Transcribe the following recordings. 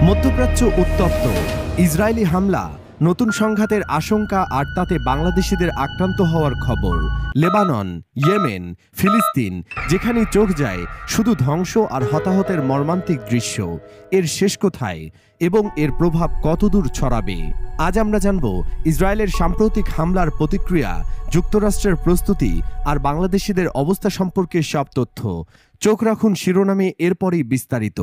মধ্যপ্রাচ্য উত্তপ্ত, ইসরায়েলি হামলা, নতুন সংঘাতের আশঙ্কা আর তাতে বাংলাদেশিদের আক্রান্ত হওয়ার খবর। লেবানন, ইয়েমেন, ফিলিস্তিন, যেখানেই চোখ যায় শুধু ধ্বংস আর হতাহতের মর্মান্তিক দৃশ্য। এর শেষ কোথায় এবং এর প্রভাব কতদূর ছড়াবে? আজ আমরা জানব ইসরায়েলের সাম্প্রতিক হামলার প্রতিক্রিয়া, যুক্তরাষ্ট্রের প্রস্তুতি আর বাংলাদেশিদের অবস্থা সম্পর্কে সব তথ্য। চোখ রাখুন শিরোনামে, এরপরই বিস্তারিত।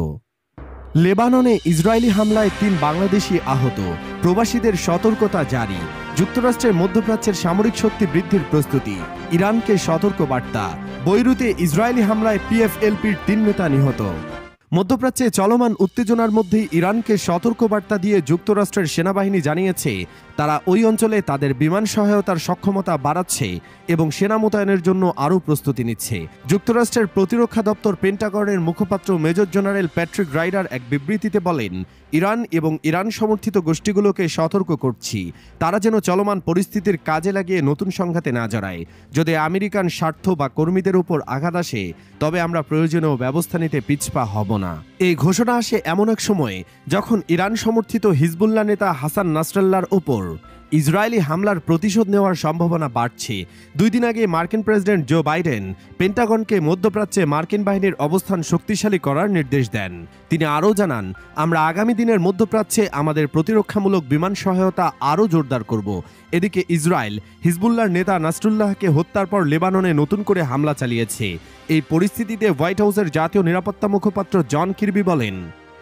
লেবাননে ইসরায়েলি হামলায় ৩ বাংলাদেশি আহত, প্রবাসীদের সতর্কতা জারি। যুক্তরাষ্ট্রের মধ্যপ্রাচ্যের সামরিক শক্তি বৃদ্ধির প্রস্তুতি, ইরানকে সতর্ক বার্তা। বৈরুতে ইসরায়েলি হামলায় পিএফএলপির ৩ নেতা নিহত। মধ্যপ্রাচ্যে চলমান উত্তেজনার মধ্যেই ইরানকে সতর্কবার্তা দিয়ে যুক্তরাষ্ট্রের সেনাবাহিনী জানিয়েছে তারা ওই অঞ্চলে তাদের বিমান সহায়তার সক্ষমতা বাড়াচ্ছে এবং সেনা মোতায়েনের জন্য আরও প্রস্তুতি নিচ্ছে। যুক্তরাষ্ট্রের প্রতিরক্ষা দপ্তর পেন্টাগনের মুখপাত্র মেজর জেনারেল প্যাট্রিক রাইডার এক বিবৃতিতে বলেন, ইরান এবং ইরান সমর্থিত গোষ্ঠীগুলোকে সতর্ক করছি তারা যেন চলমান পরিস্থিতির কাজে লাগিয়ে নতুন সংঘাতে না জড়ায়। যদি আমেরিকান স্বার্থ বা কর্মীদের উপর আঘাত আসে তবে আমরা প্রয়োজনীয় ব্যবস্থা নিতে পিছপা হব না। এই ঘোষণা আসে এমন এক সময়ে যখন ইরান সমর্থিত হিজবুল্লাহ নেতা হাসান নাসরাল্লাহর ওপর ইসরায়েলি হামলার প্রতিশোধ নেওয়ার সম্ভাবনা বাড়ছে। 2 দিন আগে মার্কিন প্রেসিডেন্ট জো বাইডেন পেন্টাগনকে মধ্যপ্রাচ্যে মার্কিন বাহিনীর অবস্থান শক্তিশালী করার নির্দেশ দেন। তিনি আরও জানান, আমরা আগামী দিনের মধ্যপ্রাচ্যে আমাদের প্রতিরক্ষামূলক বিমান সহায়তা আরও জোরদার করব। এদিকে ইসরায়েল হিজবুল্লাহর নেতা নাসরুল্লাহকে হত্যার পর লেবাননে নতুন করে হামলা চালিয়েছে। এই পরিস্থিতিতে হোয়াইট হাউসের জাতীয় নিরাপত্তা মুখপাত্র জন কির্বি বলেন,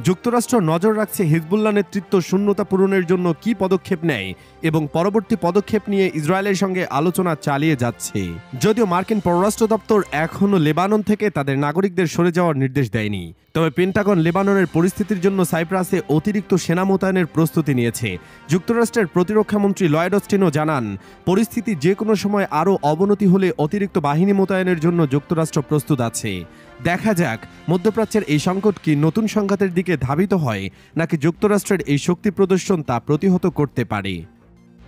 যুক্তরাষ্ট্র নজর রাখছে হিজবুল্লাহ নেতৃত্ব শূন্যতা পূরণের জন্য কী পদক্ষেপ নেয় এবং পরবর্তী পদক্ষেপ নিয়ে ইসরায়েলের সঙ্গে আলোচনা চালিয়ে যাচ্ছে। যদিও মার্কিন পররাষ্ট্র দপ্তর এখনও লেবানন থেকে তাদের নাগরিকদের সরে যাওয়ার নির্দেশ দেয়নি, তবে পেন্টাগন লেবাননের পরিস্থিতির জন্য সাইপ্রাসে অতিরিক্ত সেনা মোতায়েনের প্রস্তুতি নিয়েছে। যুক্তরাষ্ট্রের প্রতিরক্ষামন্ত্রী লয়েড অস্টিনও জানান, পরিস্থিতি যে কোনো সময় আরও অবনতি হলে অতিরিক্ত বাহিনী মোতায়েনের জন্য যুক্তরাষ্ট্র প্রস্তুত আছে। দেখা যাক মধ্যপ্রাচ্যের এই সংকট কি নতুন সংঘাতের দিকে ধাবিত হয় নাকি যুক্তরাষ্ট্রের এই শক্তি প্রদর্শন তা প্রতিহত করতে পারে।